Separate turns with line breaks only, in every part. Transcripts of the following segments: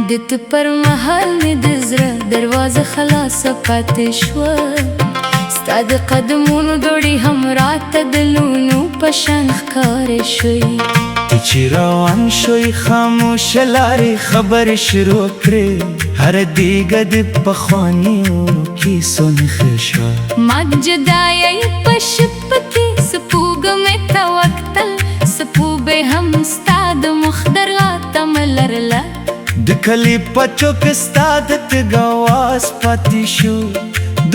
دت پر محل می د زړه دروازه خلاصه پاتې شوه ستا د قدمونو دوړې هم راته د لونو په شان ښکارې شوې
ته چې روان شوې خاموشه لارې خبرې شروع کړې هر دیګه د پخوانیو کیسو نښه شوه
ما جدایۍ په شپه کې سپوږمۍ ته وکتل سپوږمۍ هم ستا د مخ درغا تمه لرله
د کلي په چوک ستا د تګ اواز پاتې شو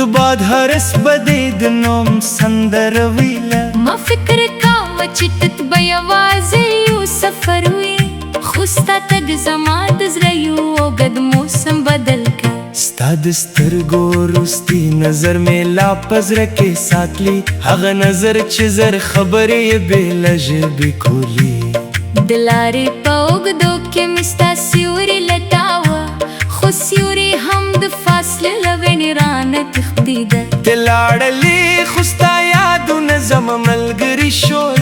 د باد هرس بدې د نوم سندره ویله
ما فکر کاوه چې ټک به یوازې یو سفر وي خو ستا تګ زما د زړه یو اوږد موسم بدل کړ
ستا د سترګو وروستي نظر مې لا په زړه کې ساتلی هغه نظر چې زر خبرې یې بې له ژبې کولي
د لارې په اوږدو کې مې ستا سیوري لټاوه خو سیوري هم د فاصلې له وینې رانه تښتېده
ته لاړلې خو ستا یادونه زما ملګري شول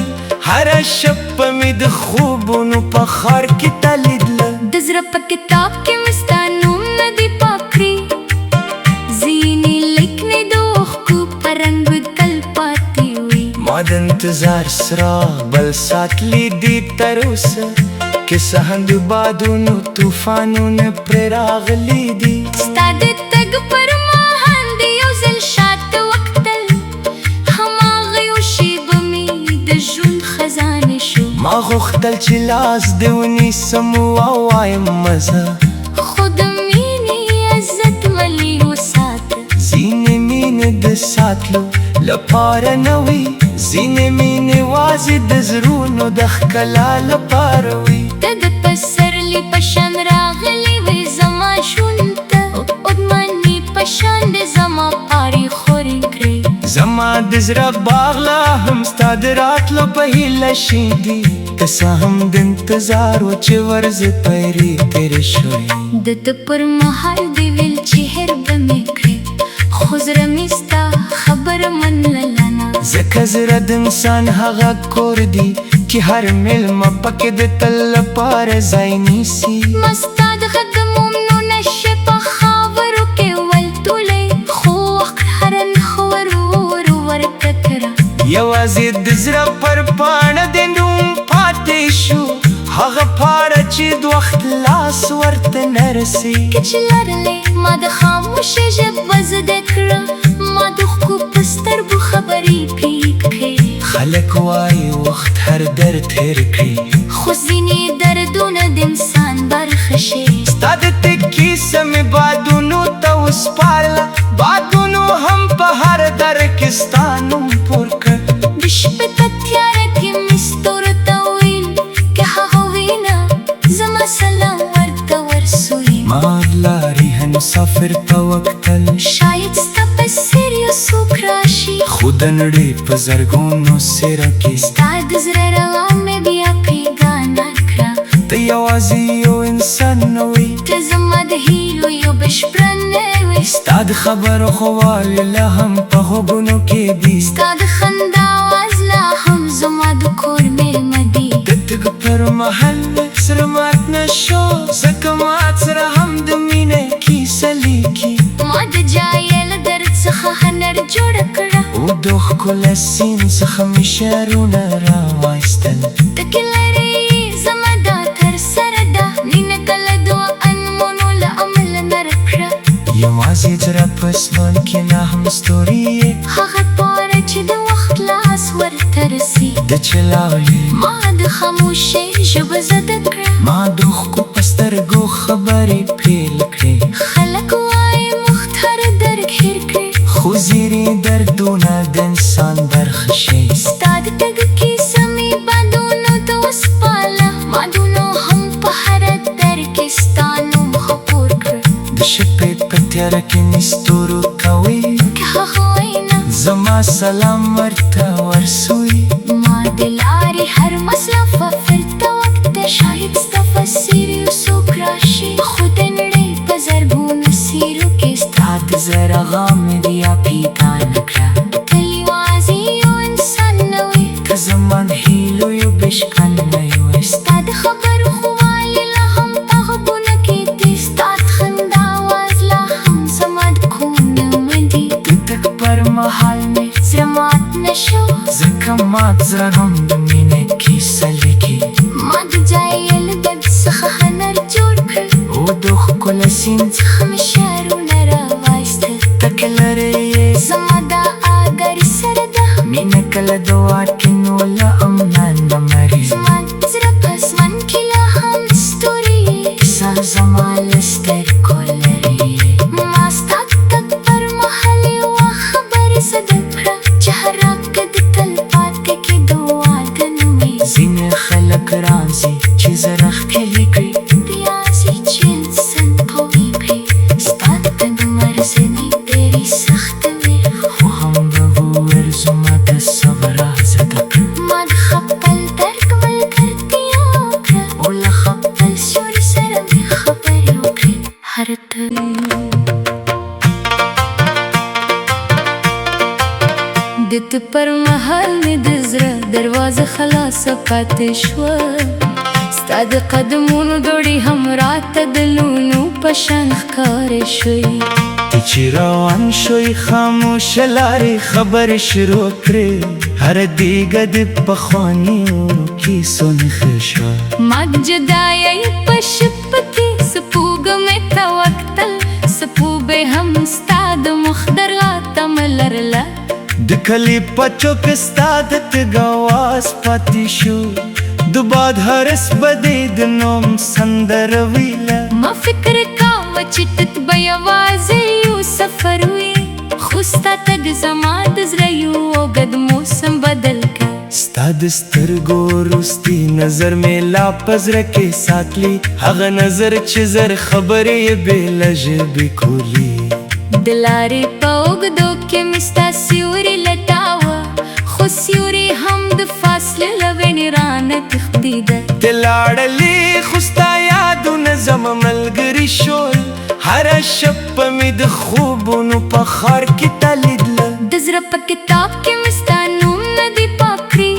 هره شپه مې د خوبونو په ښار کې تا لیدله
د زړه په کتاب کې مې ستا نوم نه دی پاک کړی ځینې لیکنې د اوښکو په رنګ تل پاتې وي
ما د انتظار څراغ بل ساتلی دي تر اوسه که څه هم د بادونو طوفانونه پرې راغلي دي
ستا د تګ پر مهال د یو ځل شاته وکتل هماغه یو شیبه مې د ژوند خزانې شو
ما غوښتل چې لاس دې ونیسم ووایم مزه
خو د مینې عزت ولې وساته
ځینې مینې د ساتلو لپاره نه وي ځینې مینې یوازې د زړونو د ښکلا لپاره وي
ته د پسرلي په شان راغلی وې زما ژوند ته عدمنې په شان د زما پارې خورې کړې
زما د زړه باغ لا هم ستا د راتلو په هیله شیندي که څه هم د انتظار و چې ورځې پیرې تېرې شوې
د ده پر مهال دې ویل چې هېر به مې کړې خو زړه مې ستا خبره منله نه
ځکه زړه د انسان هغه کور دی چې هر میلمه پکې د تل لپاره ځای نیسي
ما ستا د قدمونو نښې په خاورو کې ولټولې خو وخت هره نښه ور ورته کړه
یوازې د زړه پر پاڼه د نوم پاتې شو هغه پاڼه چې د وخت لاس ورته نه رسي
که چې لرلې ما د خاموشۍ ژبه زده کړه ما د اوښکو په سترګو خبرې پرې کړې
خلک وایي وخت هر درد هېر کړي
خو ځینې دردونه د انسان برخه شي
ستا د تګ کیسه مې بادونو ته وسپارله بادونو هم په هر در کې ستا نوم پور کړ
د شپې په تیاره کې مې ستورو ته ویل که هغه وینه زما سلام ورته ورسوي
ما لارې مسافر ته وکتل
شاید ستا په څېر یو څوک راشي
خو د نړۍ په زرګونو څېره کې
ستا د زړه رغا مې بیا پیګانه کړه
ته یوازې یو انسان نه وې
ته زما د هیلو یو بشپړه نوې
ستا د خبرو ښه والی لا هم په غوږونو کې دي
ستا د خندا آواز لا هم زما د کور مېلمه دی
د تګ پر مهال سره مات نه شو ځکه مات سره هم د مینې کیسه لیکي
ما د جایې له درد څخه هنر جوړه کړه
او د اوښکو له سیند څخه مې شعرونه راوایستل
ټکې لرې زما دا تر سره ده مینه کله دوه انمونو له عمله نره کړه
یوازې زړه په اسمان کې نه هم ستوري
هغه پاره چې د وخت لاس ورته رسي
د چلاوي
ما د خاموشۍ ژبه زده کړه
ما د اوښکو په سترګو خبرې پیل کړې
خلک وایي وخت هر درد هېر کړي
خو ځینې دردونه د انسان برخه شي
ستا د تګ کیسه مې بادونو ته وسپاله بادونو هم په هره در کې ستا نوم خپور کړ
د شپې په تیاره کې مې ستورو ته ویل
که هغه وینا
زما سلام ورته ورسوي
ما د لارې هر مسافر ته وکتل شاید ستا په څېر یو څوک راشي خو د نړۍ په زرګونو څېرو کې ستا
د زړه رغا مې بیا پیګانه کړه
تل یوازې یو انسان نه وې
که زما د هیلو یو بشپړ نه وې
ستا د خبرو ښه والی لا هم په غوږونو کې دی
د مینې کیسه لیکي
ما د جایل درد څخه هنر جوړ کړ
او د ښکله سیند
څخه مې شعرونه راوایستل
تکه لرې
زما دا اګر سره ده
مینه کله د واټنو له امنا نه مري
زما زړه په اسمان کې لا هم ستوري
کیسه زما له سترګو لرې
ما ستا تګ پر مهال یوه خبرې زده کړه چې هر راکه د تل پاتې کېدو واده نه وي
ځینې خلک راځي چې زړه ښکلي کړي
ریاضي چې انسان قوي کړي ستا تګ مرزنې ډېرې سخته وې
خو هم به وورځو ما د صبر زده کړه
ما د خپل درد ملګرتیا وکړه
او له
خپل سیوري سره مې خبرې وکړې هر د ته پر مهال مې د زړه دروازه خلاصه پاتې شوه ستا د قدمونو دوړې هم راته د لونو په شان ښکارې شوې
ته چې روان شوی خاموشه لارې خبرې شروع کړې هر دیګه د پخوانیو کیسو نښه شوه
ما د جدایۍ په شپه کې سپوږمۍ ته وکتل سپوږمۍ هم ستا د مخ درغه تمه لرله
د کلي په چوک ستا د تګ اواز پاتې شو د باد هرس بدې د نوم سندره ویله
ما فکر کاوه چې ته به یوازې یو سفر وي خو ستا تګ زما د زړه یو اوږد موسم بدل کړ
ستا د سترګو وروستي نظر مې لا په زړه کې ساتلی هغه نظر چې زر خبرې یې بې له ژبې کولي
د لارې په اوږدو کې مې ستا سیوري لټاوه خو سیوري هم د فاصلې له وینې رانه تښتېده
ته لاړلې خو ستا یادونه زما ملګري شول هره شپه مې د خوبونو په ښار کې تا لیدله
د زړه په کتاب کې مې ستا نوم نه دی پاک کړی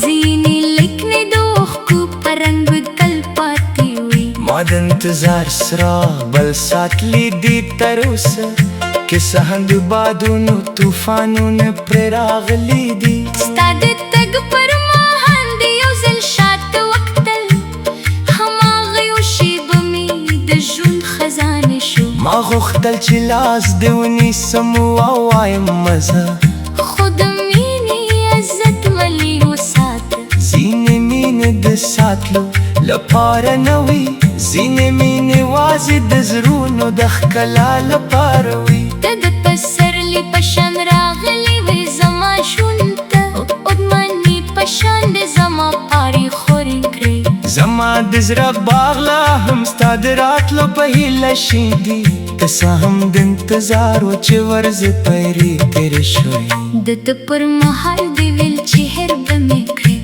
ځینې لیکنې د اوښکو په رنګ به تل پاتې وي
ما د انتظار څراغ بل ساتلی دي تر اوسه کیسه هم د بادونو طوفانونه پرې راغلي دي
ستا د تګ پر مهال د یو ځل شاته وکتل هماغه یو شیبه مې د ژوند خزانې شو
ما غوښتل چې لاس دې ونیسم ووایم مزه
خو د مینې عزت ولې وساته
ځینې مینې د ساتلو لپاره نه وي ځینې مینې یوازې د زړونو د ښکلا لپاره وي
ته د پسرلي په شان راغلی وې زما ژوند ته عدمنې په شان د زما پارې خورې کړې
زما د زړه باغ لا هم ستا د راتلو په هیله شي دي که څه هم د انتظار و چې ورځې پیرې تېرې شوې
د ته پر مهال دې ویل چې هېر به مې کړې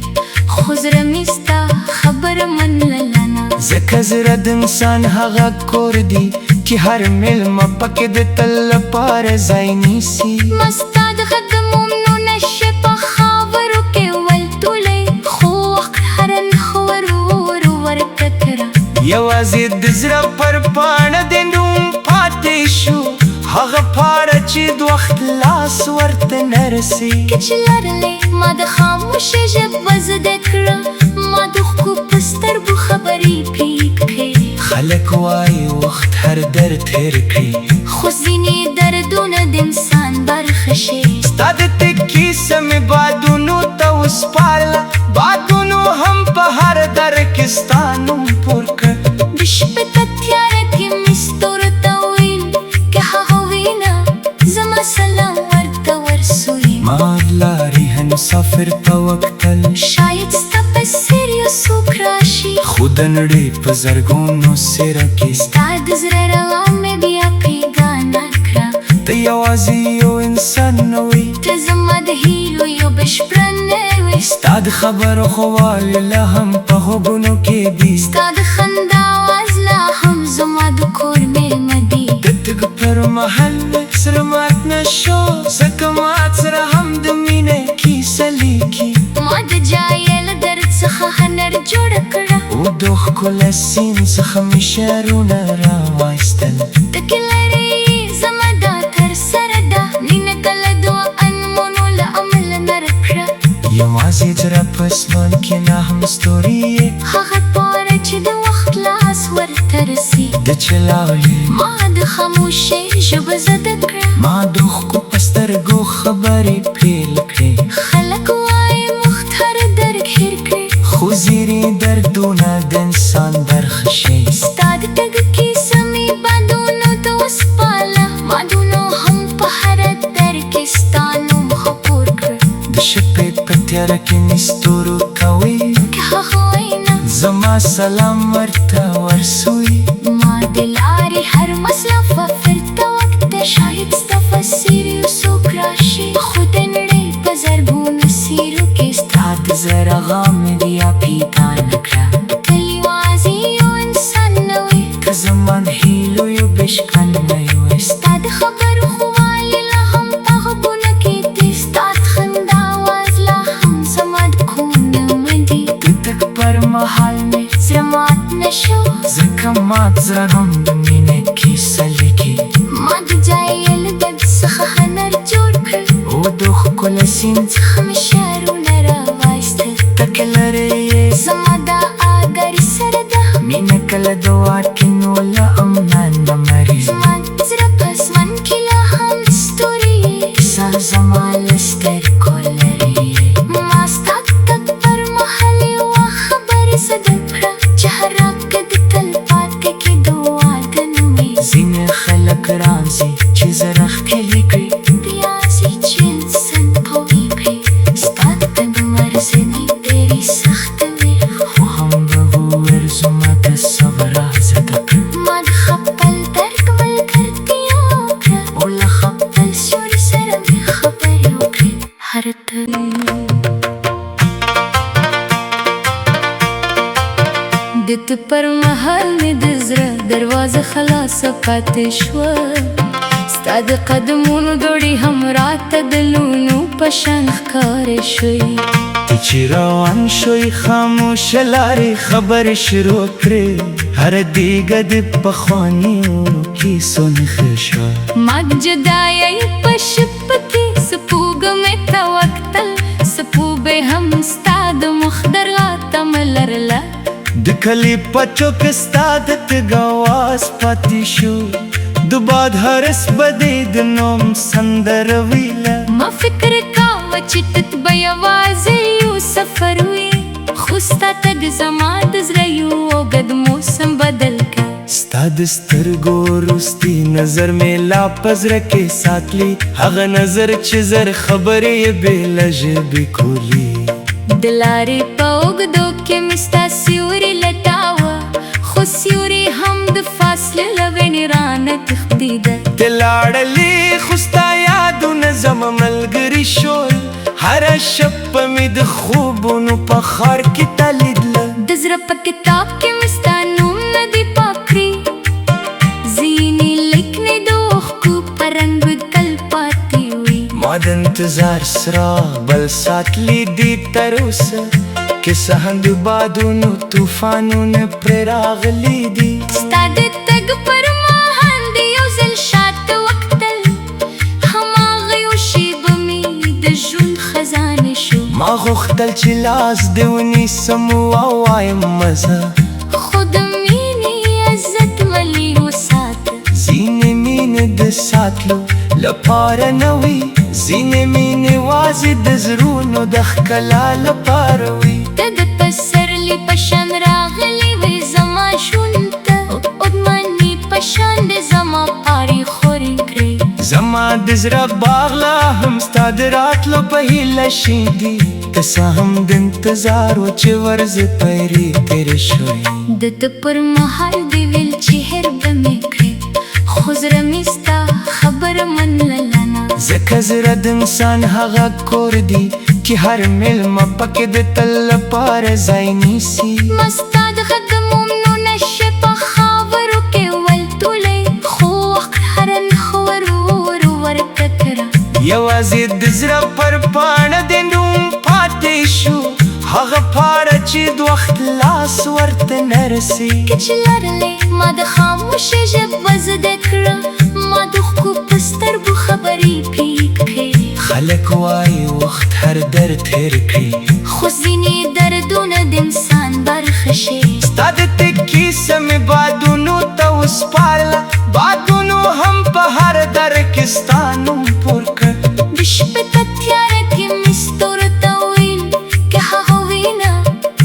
خو زړه مې ستا خبره منله نه
ځکه زړه د انسان هغه کور دی چې هر مېلمه پکې د تل لپاره ځای نیسي
ما ستا د قدمونو نښې په خاورو کې ولتولې خو وخت هره نښه ور ورته کړه
یوازې د زړه پر پاڼه د نوم پاتې شو هغه پاڼه چې د وخت لاس ورته نه رسي
که چې لرلې ما د خاموشۍ ژبه زده کړه ما د ښکو په سترګو خبرې پرې کړې
خلک وایي وخت هر درد هېر کړي
خو ځینې دردونه د انسان برخه شي
ستا د تګ کیسه مې بادونو ته وسپارله بادونو هم په هر در کې ستا نوم پور کړ
د شپې په تیاره کې مې ستورو ته ویل که هغه وینه زما سلام ورته ورسوي
ما لارې مسافر ته وکتل
شاید ستا په څېر یو څوک راشي
خو د نړۍ په زرګونو څېره کې
ستا د زړه روا مې بیا پیګانه کړه
ته یوازې یو انسان نه وې
ته زما د هیلو یو بشپړه نوې
ستا د خبرو ښه والی لا هم په غوږونو کې دي
ستا د خندا آواز لا هم زما د کور مېلمه دی
د تګ پر مهال سره مات نه شو ځکه مات سره هم د مینې کیسه لیکي
ما د جایل درد څخه هنر جوړه کړه
او د ښکله سیند څخه مې شعرونه راوایستل
تکې لرې زما دا تر سره ده مینه کله دوه انمونو له عمله نره کړه
یوازې زړه په اسمان کې نه هم ستوري یې
هغه پاره چې د وخت لاس ورته رسي
د چلاوې
ما د خاموشۍ ژبه زده کړه
ما د اوښکو په سترګو خبرې پیل کړې
خلک وایي مختار درک هېر کړې
خو زیري دردونه د انسان برخه شي
ستا د تګ کیسه مې بادونو ته وسپاله بادونو هم په هره در کې ستا نوم خپور کړ
د شپې په تیاره کې نستورو کوي
که هغه وینا
زما سلام ورته ورسوي
ما د لارې هر مسله فرته وخت شاید ستا فسیر یو څوک راشي خو د نړۍ په زرګونو څیرو کې ستا
د زرغه مې بیا پیدا نه کړه
تل یوازې یو انسان نه وي
که زما د هیلو یو بشکن نه وي
ستا د خبرو خووالی لا هم په غوږونو کې دی ستا د خندا آواز لا هم زما د کونه مندي
د تګ پر مهال مې
زړه مات نه شو
ځکه مات زړه هم د مینې کیسه لیکي
ما د جایې له درد څخه هنر جوړ کړ
او د ښکله سیند
څخه مې شعرونه راوایستل
تکه لرې
زما دا آګري سره ده
مینه کله د واټن وله امنا نه مري
زما د زړه په اسمان کې لا هم ستوري
سر زما له سترګو لرې
ما ستا د تګ پر مهال یوه خبرې زده کړه چې هر راکه د تل پاتې کېدو واده نومې
ځینې خلک راځي چې زه راښکلې کړي
بیا ځي چې انسان پوهېږي ستا د تګ مرزه مې ډېرې سخته وې
خو هم به وورځو ما د صبر زده کړه
ما د خپل درد ملګرتیا وکړه
او له
خپل سیوري سره مې خبرې وکړې هر ته د ته پر مهال مې د زړه دروازه خلاصه پاتې شوه ستا د قدمونو دوړې هم راته د لونو په شان ښکارې شوې
ته چې روان شوی خاموشه لارې خبرې شروع کړې هر دیګه د پخوانیو کیسو نښه شوه
ما د جدایۍ په شپه کې سپوږه مې ته وکتل سپوږمۍ هم ستا د مخ درغه لرله
د کلي په چوک ستا د تګ اواز پاتې شو د باد هرس بدې د نوم سندره ویله
ما فکر کاوه چې تت به یوازې یو سفر وي خو ستا تګ زما د زړه یو اوږد موسم بدل کړ
ستا د سترګو وروستي نظر مې لا په زړه کې ساتلی هغه نظر چې زر خبرې یې بې له ژبې کولي
د لارې په اوږدو کې مې ستا سیوري لټاوه خو سیوري هم د فاصلې له وینې رانه تښتېده
ته لاړلې خو ستا یادونه زما ملګري شول هره شپه مې د خوبونو په ښار کې تا لیدله
د زړه په کتاب کې مې ستا نوم نه دی پاک کړی ځینې لیکنې د اوښکو په رنګ تل پاتې وي
ما د انتظار څراغ بل ساتلی دی تر اوسه کیسه هم د بادونو طوفانونه پرې راغلي دي
ستا د تګ پر مهال د یو ځل شاته وکتل هماغه یو شیبه مې د ژوند خزانې شو
ما غوښتل چې لاس دې ونیسم ووایم مزه
خو د مینې عزت ولې وساته
ځینې مینې د ساتلو لپاره نه وي ځینې مینې یوازې د زړونو د ښکلا لپاره وي
ته د پسرلي په شان راغلی وې زما ژوند ته عدمني په شان د زما پارې خورې کړې
زما د زړه باغ لا هم ستا د راتلو په هیله شیندي که څه هم د انتظار و چې ورځې پیرې تېرې شوې
د ده پر مهال دې ویل چې هېر به مې کړې خو زړه مې ستا خبره منله نه
ځکه زړه د انسان هغه کور دی چې هر میلمه پکې د تل لپاره ځای نیسي
ما ستا د قدمونو نښې په خاورو کې ولټولې خو وخت هره نښه ور ورته کړه
یوازې د زړه پر پاڼه د نوم پاتې شو هغه پاڼه چې د وخت لاس ورته نه رسي
که چې لرلې ما د خاموشۍ ژبه زده کړه ما د اوښکو په سترګو خبرې پرې کړې
خلک وای وخت هر درد هیر کړي،
خو ځینې دردونه د انسان برخه شي.
ستا د تکي سمې بادونو ته وسپارله، بادونو هم په هر در کې ستا نوم پور کړ.
د شپې په تیاره کې مې ستورو ته ویل که هغه وینه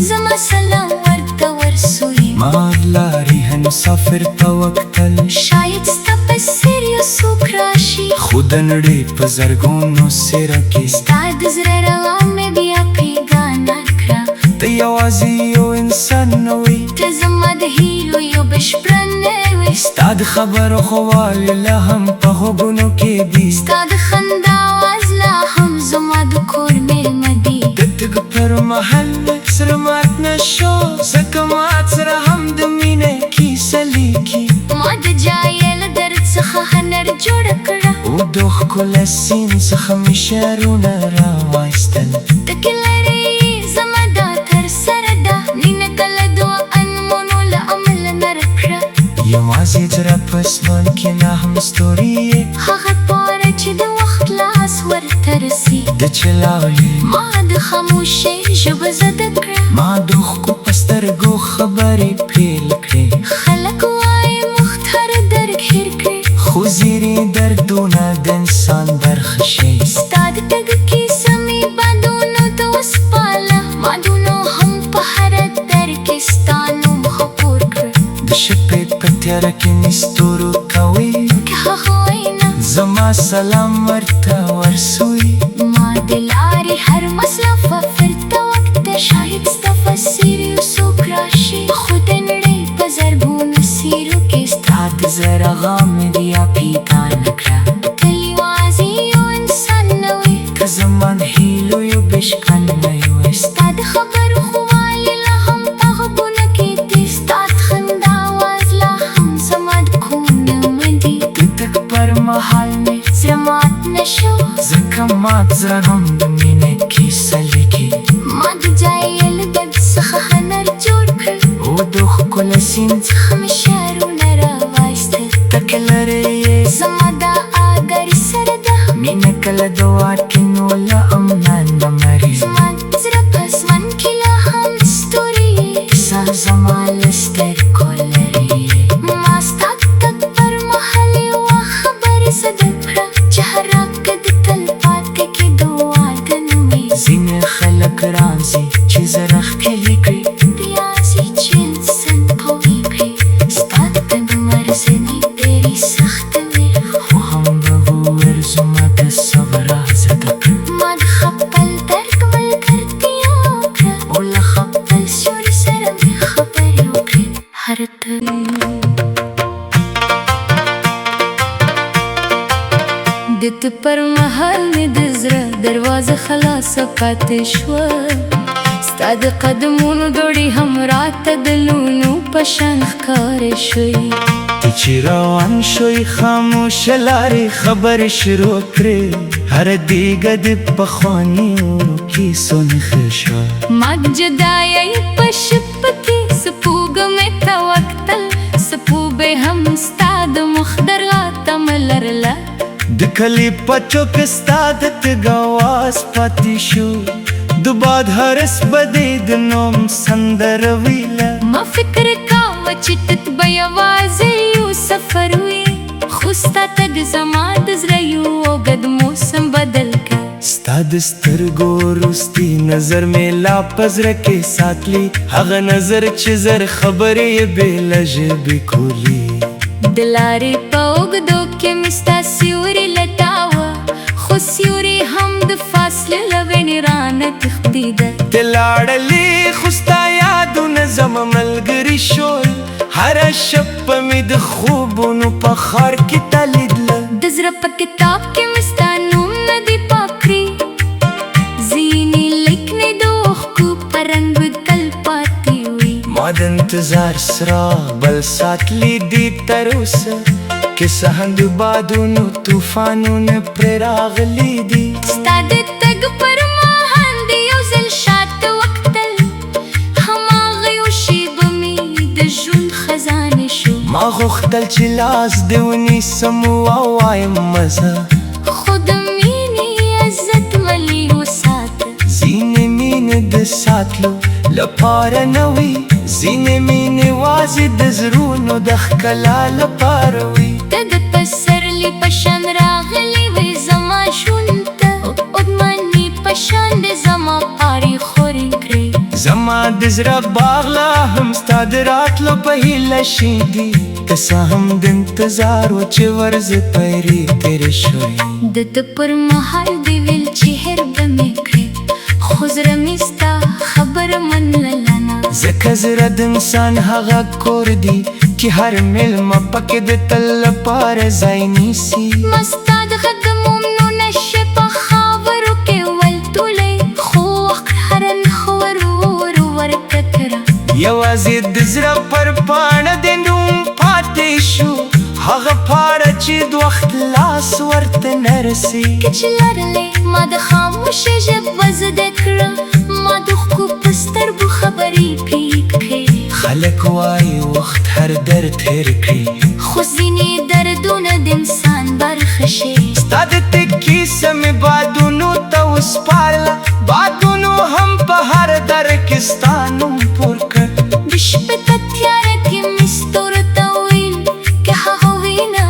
زما سلام ورته ورسوي.
ما لارې مسافر ته وکتل،
شاید ستا په څېر یو څوک راشي،
خو د نړۍ په زرګونو څېره کې
ستا د زړه روا مې بیا پیدا کړه.
ته یوازې یو انسان نه وې،
ته زما د هیلو یو بشپړنه وې.
ستا د خبرو خو واورې لا هم په غوږونو کې دي،
ستا د خندا آواز لا هم زما د کور مېلمه دی.
د تګ پر مهال زړه مات نه شو، ځکه مات سره هم د مینې کیسه لیکي.
ما د جایې له درد څخه هنر جوړه کړه،
او د ښکله سیند څخه مې شعرونه راوایستل.
ته کې لرې زما دا تر سره ده، مینه کله دوه انمونو له امله نره کړه.
یوازې زړه په اسمان کې نه هم ستوري یې،
هغه پاره چې د وخت لاس ورته رسي.
د چلاوې
ما د خاموشۍ ژبه زده کړه،
ما د اوښکو په سترګو خبرې پیل کړې.
خلک وایي وخت هر درد هېر کړي،
خو زیرې دردونه د انسان برخه شي.
ستا د تګ کیسه مې بادونو ته وسپاله، بادونو هم په هر در کې ستا نوم خپور کړ.
د شپې په تیاره کې مې ستورو ته ویل
که هغه وینا
زما سلام ورته ورسوي.
ما د لارې هر مسافر ته وخت ده، شاید ستا په څېر یو څوک راشي، خو د نړۍ په زرګونو څېرو کې ستا
د زړه غم مې بیا پیدا نه کړه.
ته یوازې یو انسان نه وې،
که زما د هیلو یو بشپړنه وې.
ستا د خبرو خووالی لا هم په غوږونو کې دي، ستا د خندا آواز لا هم زما د کور نغمه دي.
د تګ پر مهال مې
زړه مات نه شو،
ځکه مات زړه هم د مینې کیسه لیکي.
ما د جایې له درد څخه هنر جوړ کړ،
او د ښکله سیند
څخه مې شعرونه راوایستل.
ته که لرې
زما دا آګري سره ده،
مینه کله د واټ نو له امنا نه مري.
زما د زړه په اسمان کې لا هم ستوري یې،
سر زما له سترګو لرې.
ما ستا د تګ پر مهال یوه خبرې زده کړه، چې هر راکه د تل پاتې کېدو واده نه وي.
ځینې خلک راځي چې زړه ښکلي کړي،
بیا ځي چې انسان قوي کړي. ستا د تګ مرزنې ډېرې سختې وې،
خو هم به وورځمه د صبر زده کړه.
ما د خپل درد ملګرتیا وکړه،
او له
خپل سیوري سره مې خبرې وکړې. هر د ته پر مهال مې د زړه دروازه خلاصه پاتې شوه، ستا د قدمونو دوړې هم راته د لونو په شان ښکارې شوې.
ته چې روان شوی خاموشه لارې خبرې شروع کړې، هر دیګه د پخوانیو کیسو نښه شوه.
ما د جدایۍ په شپه کې سپوږمۍ ته وکتل، سپوږمۍ هم ستا د مخ درغا تمه لرله.
د کلي پچو کې ستا د تګ اواز پاتې شو، د باد هرس به دې د نوم سندره ویله.
ما فکر کاوه چې ته به یوازې یو سفر وي، خو ستا تګ زما د زړه یو اوږد موسم بدل کړ.
ستا د سترګو وروستي نظر مې لا په زړه کې ساتلی، هغه نظر چې زر خبرې یې بې له ژبې کولي.
د لارې په اوږدو کې مې ستا سیوري لټاوه، خو سیوري هم د فاصلې له وینې رانه تښتېده.
ته لاړلې خو ستا یادونه زما ملګري شول، هره شپه مې د خوبونو په ښار کې تا لیدله.
د زړه په کتاب کې مې ستا نوم نه دی پاک کړی، ځینې لیکنې د اوښکو په رنګ تل پاتې وي.
ما د انتظار څراغ بل ساتلی دی تر اوسه، کیسه هم د بادونو طوفانونه پرې راغلي دي.
ستا د تګ پر مهال د یو ځل شاته وکتل، هماغه یو شیبه مې د ژوند خزانې شو.
ما غوښتل چې لاس دې ونیسم ووایم مزه،
خو د مینې عزت
ساتلو لپاره نوي ځینې مینې وازې د زړونو د ښکلا لپاره وي
ته د پسرلي په شان راغلی وې زما ژوند ته عدمني په شان د زما پارې خورې کړې
زما د زړه باغ لا هم ستا د راتلو په هیله شیندي که څه هم د انتظار و چې ورځې پیرې تېرې شوې
د ده پر مهال دې ویل چې هېر به مې کړې خو زړه مې ستا خبره منله نه
ځکه زړه د انسان هغه کور دی چې هر مېلمه پکې د تل لپاره ځای نیسي
ما ستا د قدمونو نښې په خاورو کې ولتولی خو وخت هره نښه ور ورکتره
یوازې د زړه پر پاڼه د نوم پاتې شو هغه پاڼه چې د وخت لاس ورته نه رسي
که چې لرلې ما د خاموشۍ ژبه زده کړه ما د ښکو په سترګو خبرې پرې کړې
خلک وایي وخت هر درد هېر کړي
خو ځینې دردونه د انسان برخه شي
ستا د تکي سمې بادونو ته وسپارله بادونو هم په هر در کې ستا نوم پور کړ
د شپې په تیاره کې مې ستورو ته ویل که هغه وینه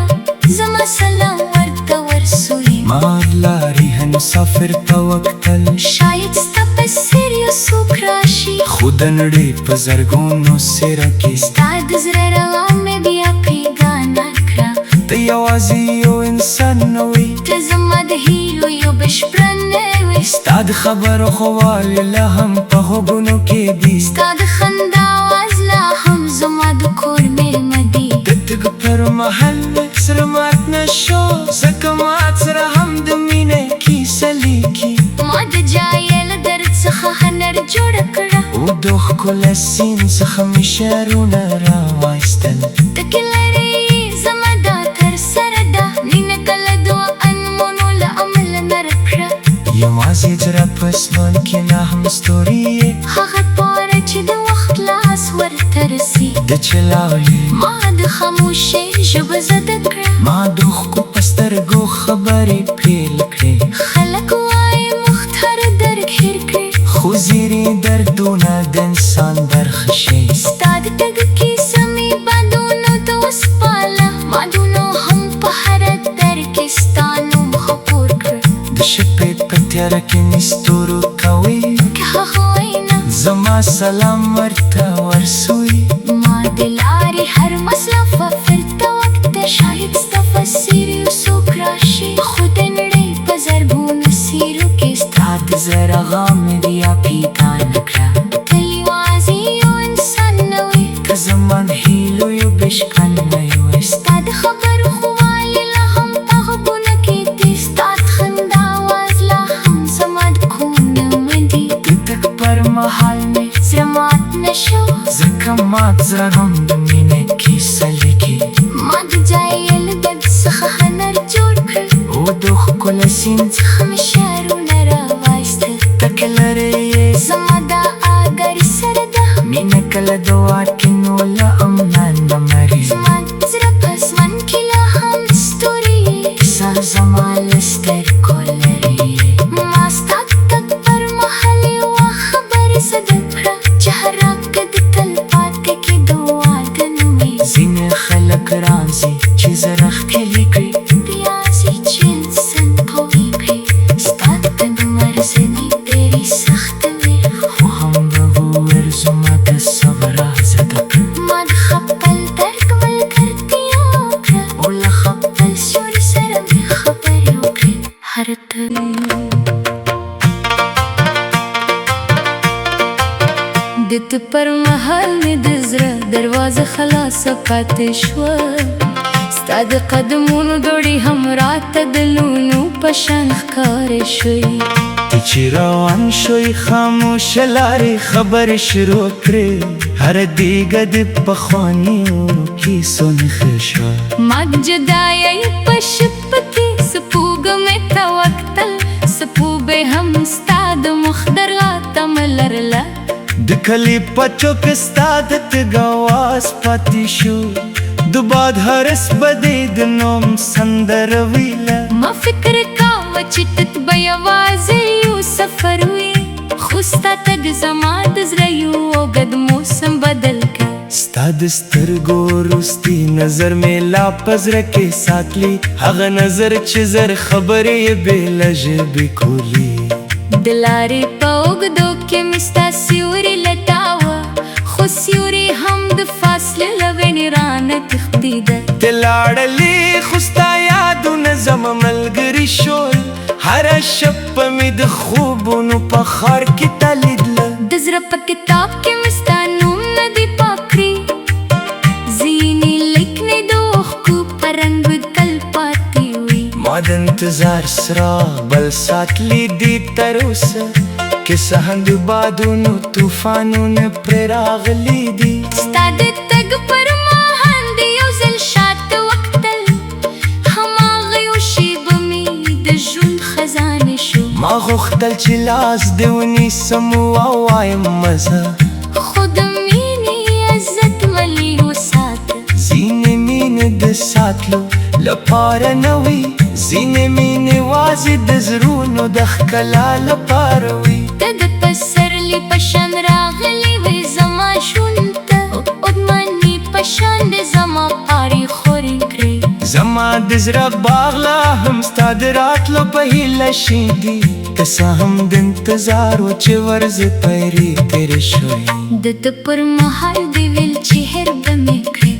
زما سلام ورته ورسوي
ما لارې مسافر ته وکتل
شاید ستا په څېر یو څوک راشي
خو د نړۍ په زرګونو څېره کې
ستا د زړه روا مې بیا پیګانه کړه
ته یوازې یو انسان نه وې
ته زما د هیلو یو بشپړه نه وې
ستا د خبرو ښه والی لا هم په غوږونو کې دي
ستا د خندا آواز لا هم زما د کور مېلمه دي
د تګ پر مهال زړه مات نه شو ځکه مات سره هم د مینې کیسه لیکي
ما د جایې له درد څخه هنر جوړه کړه
او د ښکله سیند څخه مې شعرونه راوایستل
ته کې لرې زما دا تر سره ده مینه کله دوه انمونو له امله نره کړه
یوازې زړه په اسمان کې نه هم ستوري یې
هغه پاره چې د وخت لاس ورته رسي
د چلاوي
ما د خاموشۍ ژبه زده کړه
ما د ښکو په سترګو خبرې پیل کړې
خلک وایي وخت هر درد هېر کړي
خو زیرې دردونه د انسان برخه شي
ستا د تګ کیسه مې بادونو ته وسپاله بادونو هم په هره در کې ستا نوم خپور کړ
د شپې په تیاره کې مې ستورو ته ویل
که هغه وینا
زما سلام ورته ورسوي
ما د لارې هر مسافر ته وخت شاید ستا په څېر یو څوک راشي خو د نړۍ په زرګونو څېرو کې
ستا د زړه غم مې بیا پیګانه کړه
تل یوازې یو انسان نه وې
ته زما د هیلو یو بشکن نه وې
ستا د خبرو ښه والی لا هم په غوږونو کې دي ستا د خندا آواز لا هم زما د کور مېلمه دي
د تګ پر مهال مې
زړه مات نه شو
ځکه مات زړه هم د مینې کیسه لیکي
ما د جایې له درد څخه هنر جوړ کړ
او د ښکله سیند
څخه مې شعرونه راوایستل
ته که لرې
زما دا اګر سره ده
مینه کله د واټینو له امنا نه مري
زما د زړه په اسمان کې لا هم ستوري
کیسه زما له سترګو لرې
ما ستا د تګ پر مهال یوه خبرې زده کړه چې هر رنګ د تل پاتې کېدو واده نه وي
ځینې خلک راځي چې زړه ښکلي کړي
بیا ځي چې انسان قوي کړي ستا د تګ مرزه مې ډېرې سخته وې
خو هم به وورځو ما د صبر زده کړه
ما د خپل درک ملګرتیا وکړه
او له
خپل سیوري سره مې خبرې وکړې هر د ته پر مهال مې د زړه دروازه خلاصه پاتې شوه ستا د قدمونو دوړې هم راته د لونو په شان ښکارې شوې
ته چې روان شوی خاموشه لارې خبرې شروع کړې هر دیګه د پخوانیو کیسو نښه شوه
ما د جدایۍ په شپه کې سپوږمۍ ته وکتل سپوږمۍ هم ستا د مخ درغه تمه لرله
د کلي پچو کې ستا د تګ اواز پاتې شو د باد هرس به دې د نوم سندره ویله
ما فکر کاوه چې ته به یوازې یو سفر وي خو ستا تګ مرګ زما د زړه یو اوږد موسم بدل کړ.
ستا د سترګو وروستي نظر مې لا په زړه کې ساتلی، هغه نظر چې زر خبرې یې بې له ژبې کولی.
د لارې په اوږدو کې مې ستا سیوري لټاوه، خو سیوري هم د فاصلې له وینې رانه تښتېده.
ته لاړلې خو ستا یادونه زما ملګري شول، هره شپه مې د خوبونو په ښار کې تا لیدله.
د زړه په کتاب کې مې ستا نوم نه دی پاک کړی، ځینې لیکنې د اوښکو په رنګ تل پاتې وي.
ما د انتظار څراغ بل ساتلی دي تر اوسه، کیسه هم د بادونو طوفانونه پرې راغلي دي.
ستا د تګ پر مهال د یو ځل شاته وکتل، هماغه یو شېبه مې د ژوند خزانې شو.
ما غوښتل چې لاس دې ونیسم ووایم مزه،
خو د مینې عزت ولې وساته.
ځینې مینې د ساتلو لپاره نه وي، ځینې مینې یوازې د زړونو د ښکلا لپاره وي.
ته د پسرلي په شان راغلی وې زما ژوند ته، عدمنې په شان د زما پارې خورې کړې.
زما د زړه باغ لا هم ستا د راتلو په هیله شیندي، که څه هم د انتظار و چې ورځې پیرې تېرې شوې.
د ده پر مهال دې ویل چې هېر به مې کړې،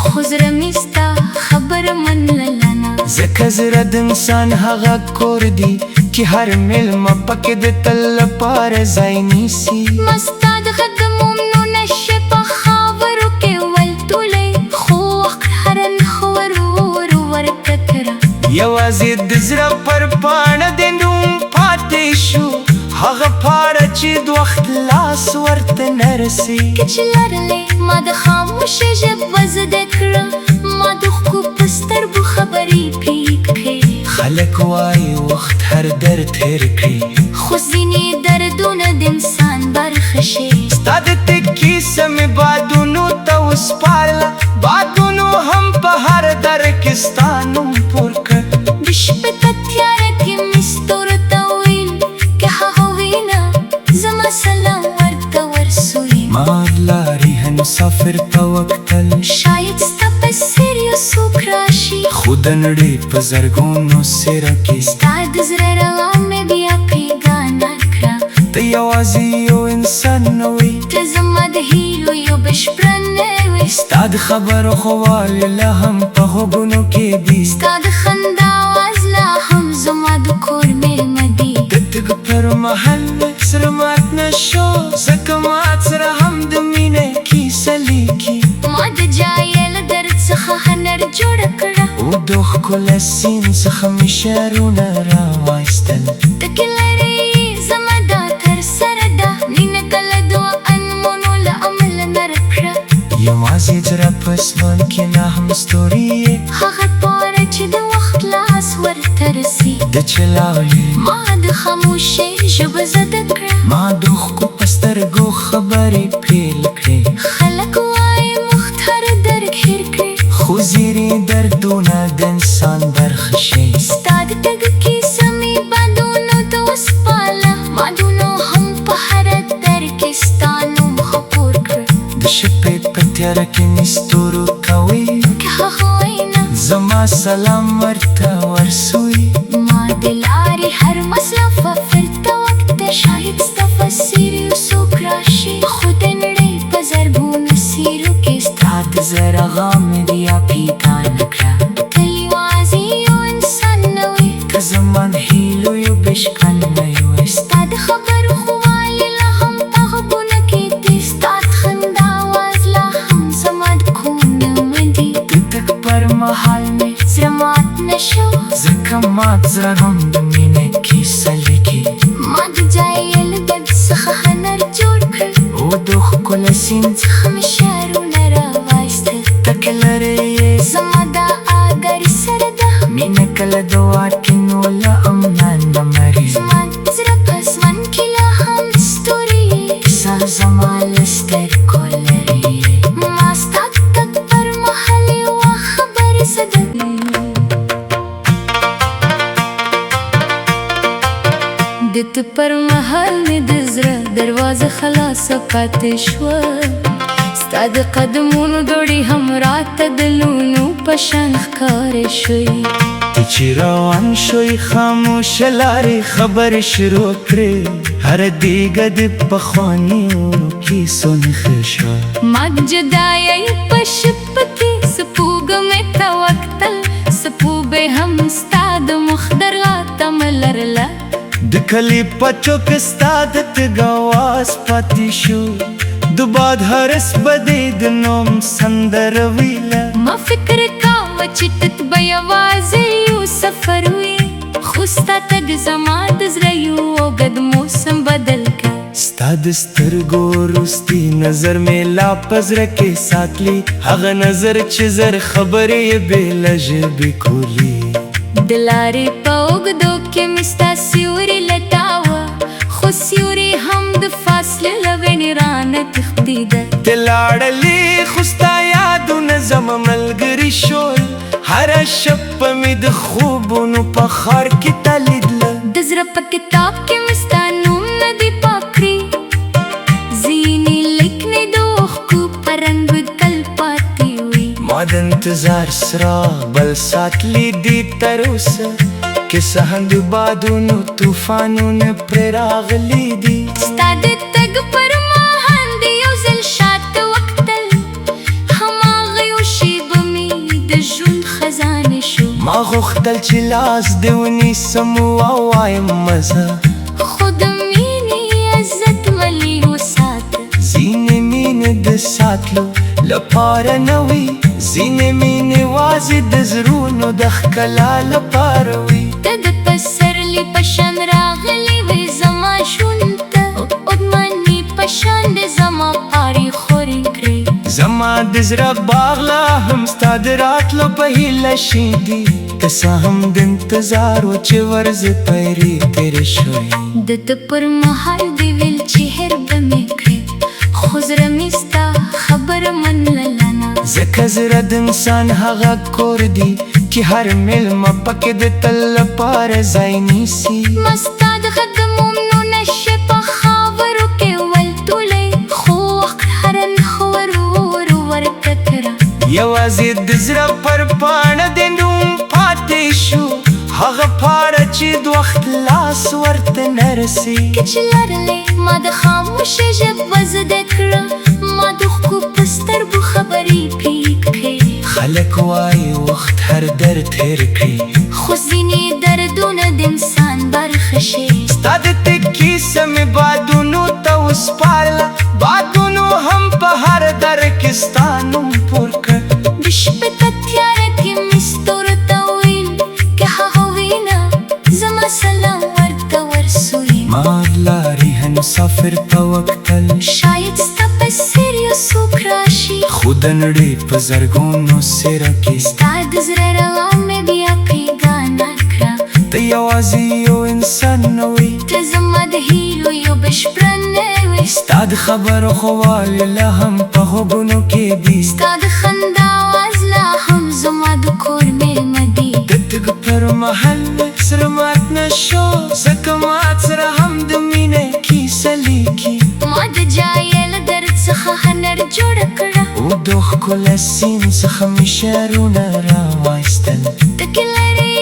خو زړه مې ستا خبره منله نه.
ځکه زړه د انسان هغه کور دی چې هر مېلمه پکې د تل لپاره ځای نیسي.
ما ستا د قدمونو نښې په خاورو کې ولټولې، خو وخت هره نښه ور ورته کړه.
یوازې د زړه پر پاڼه د نوم پاتې شو، هغه پاڼه چې د وخت لاس ورته نه رسي.
که چې لرلې ما د خاموشۍ ژبه زده کړه، ما د اوښکو په سترګو خبرې پرې کړې.
خلک وایي وخت هر درد هېر کړي،
خو ځینې دردونه د انسان برخه شي.
ستا د تکي سمې بادونو ته وسپارله، بادونو هم په هر در کې ستا نوم پور کړ.
د شپې په تیاره کې مې ستورو ته ویل که هغه وینه زما سلام ورته ورسوي.
ما د لارې مسافر ته وکتل،
شاید ستا په څېر یو څوک راشي،
خو د نړۍ په زرګونو څېره کې
ستا د زړه رغم مې بیا پیګانه کړه.
ته یوازې یو انسان نه وې،
ته زما د هیلو یو بشپړه نوې.
ستا د خبرو ښه والی لا هم په غوږونو کې دي،
ستا د خندا آواز لا هم زما د کور مېلمه دی.
د تګ پر مهال زړه مات نه شو، ځکه مات زړه هم د مینې کیسه لیکي.
ما د جایې له درد څخه هنر جوړه کړه،
او د ښکله سیند څخه مې شعرونه راوایستل.
ته کې لرې زما دا تر سره ده، مینه کله دوه انمونو له امله نره کړه.
یوازې زړه په اسمان کې نه هم ستوري یې،
هغه پاره چې د وخت لاس ورته رسي.
د چې لاړې
ما د خاموشۍ ژبه زده کړه،
ما د اوښکو په سترګو خبرې پیل کړې.
خلک وایي وخت هر درد هېر کړي،
خو ځینې دردونه د انسان برخه شي.
ستا د تګ کیسه مې بادونو ته وسپاله، بادونو هم په هره در کې ستا نوم خپور کړ.
د شپې په تیاره کې مې ستورو ته ویل
که هغه وینا
زما سلام ورته ورسوي.
ما د لارې هر مسافر ته وکته، شاید ستا په څېر یو څوک راشي، خو د نړۍ په زرګونو څېرو کې ستا
د زړه غم مې بیا پیګانه کړه.
تل یوازې یو انسان نه وې،
که زما د هیلو یو بشکن نه وې.
ستا د خبرو ښه والی لا هم په غوږونو کې دی، ستا د خندا آواز لا هم زما د کور نغمه دی.
د تګ پر مهال مې
زړه مات نه شو،
ځکه مات زړه هم د مینې کیسه لیکي.
ما د جایې له درد څخه هنر جوړ کړ،
او د ښکله سیند
څخه مې شعرونه راوایستل.
ته که لرې
زما دا اګر سره ده،
مینه کله د واټنو له امنا نه مري.
زما د زړه په اسمان کې لا هم ستوري،
کیسه زما له سترګو لرې.
ما ستا د تګ پر مهال یوه خبرې زده. د ته پر مهال مې د زړه دروازه خلاصه پاتې شوه ستا د قدمونو دوړې هم راته د لونو په شان ښکارې شوې
ته چې روان شوی خاموشه لارې خبرې شروع کړې هر دیګه د پخوانیو کیسو نښه شوه
ما د جدایۍ په شپه کې سپوږمۍ ته وکتل سپوږمۍ هم ستا د مخ درغه تمه لرله
د کلي په چوک ستا د تګ اواز پاتې شو د باد هرس بدې د نوم سندره ویله
ما فکر کاوه چې ته به یوازې یو سفر وي خو ستا تګ زما د زړه یو اوږد موسم بدل کړ
ستا د سترګو وروستی نظر مې لا په زړه کې ساتلی هغه نظر چې زر خبرې یې بې له ژبې کولي
د لارې په اوږدو کې مې ستا سیوري لټاوه خو سیوري هم د فاصلې له وینې رانه تښتېده
ته لاړلې خو ستا یادونه زما ملګري شول هره شپه مې د خوبونو په ښار کې تا لیدله
د زړه په کتاب کې مې ستا نوم نه دی پاک کړی ځینې لیکنې د اوښکو په رنګ تل پاتې وي
ما د انتظار څراغ بل ساتلی دي تر اوسه که څه هم د بادونو طوفانونه پرې راغلي دي
ستا د تګ پر مهال د یو ځل شاته وکتل هماغه یو شیبه مې د ژوند خزانې شو
ما غوښتل چې لاس دې ونیسم ووایم مزه
خو د مینې عزت ولې وساته
ځینې مینې د ساتلو لپاره نه وي ځینې مینې یوازې د زړونو د ښکلا لپاره وي
ته د پسرلي په شان راغلی وې زما ژوند ته اوږدمنې په شان د زما پارې خورې کړې
زما د زړه باغ لا هم ستا د راتلو په هیله شین دي که څه هم د انتظار و چې ورځې پیرې تېرې شوې
د ده پر مهال دې ویل چې هېر به مې کړې خو زړه مې ستا خبره منله نه
ځکه زړه د انسان هغه کور دی چې هر مېلمه پکې د تل لپاره ځای نیسي
ما ستا د قدمونو نښې په خاورو کې ولتولې خو وخت هره نښه ورته کړه
یوازې د زړه پر پاڼه د نوم پاتې شو هغه پاڼه چې د وخت لاس ورته نه رسي
که چې لرلې ما د خاموشۍ ژبه زده کړه ما د اوښکو په سترګو خبرې پرې
خلک وایي وخت هر درد هېر کړي
خو ځینې دردونه د انسان برخه شي
ستا د تګ کیسه مې بادونو ته وسپارله بادونو هم په هر در کې ستا نوم پور کړ
د شپې په تیاره کې مې ستورو ته ویل که هغه وینه زما سلام ورته ورسوي
ما لارې مسافر ته وکتل
شاید ستا په څېر یو څوک راشي
خو د نړۍ په زرګونو څېره کې
ستا د زړه رغا مې بیا پیګانه کړه
ته یوازې یو انسان نه وې
ته زما د هیلو یو بشپړه نوې
ستا د خبرو ښه والی لا هم په غوږونو کې دي
ستا د خندا آواز لا هم زما د کور مېلمه دي
د تګ پر مهال مې زړه مات نه شو ځکه مات سره هم د مینې کیسه لیکي
ما د جایې له درد څخه هنر جوړه کړه
او د ښکلی سیند څخه مې شعرونه راوایستل
ته کې لرې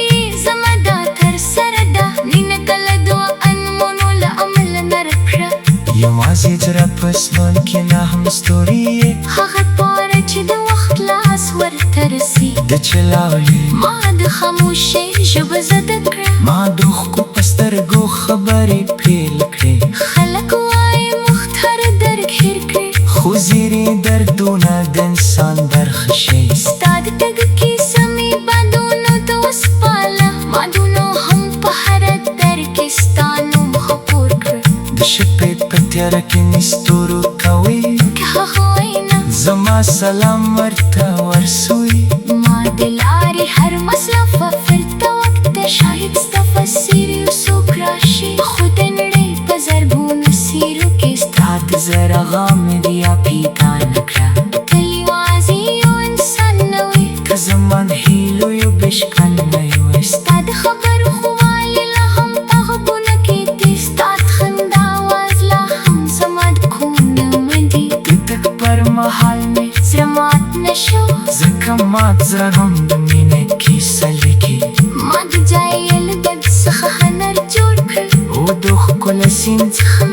زما دا تر سره ده مینه کله دوه انمونو له امله نره کړه
یوازې زړه په اسمان کې نه هم ستوري
هغه پاره چې د وخت لاس ورته رسي
د چلاوي
ما د خاموشۍ ژبه زده کړه
ما د اوښکو په سترګو خبرې پیل کړې
خلک وایي وخت هر درد هېر کړي
خو ځینې دردونه د انسان برخه شي
ستا د تګ کیسه مې بادونو ته وسپاله بادونو هم په هره در کې ستا نوم خپور کړ
د شپې په تیاره کې مې ستورو ته ویل
که هغه وینا
زما سلام ورته ورسوي
ما د لارې هر مسافر ته وکته شاید ستا په څېر یو څوک راشي خو د نړۍ په زرګونو څېرو کې ستا
د زړه رغا مې بیا پیګانه کړه
تل یوازې یو انسان نه وې
که زما د هیلو یو بشکن نه وې
ستا د خبرو ښه والی لا هم په غوږونو کې دی ستا د خندا آواز لا هم
زړه هم د مینې کیسه لیکي
ما د جاهل دب څخه هنر جوړ کړ
او د ښکلا سیند څخه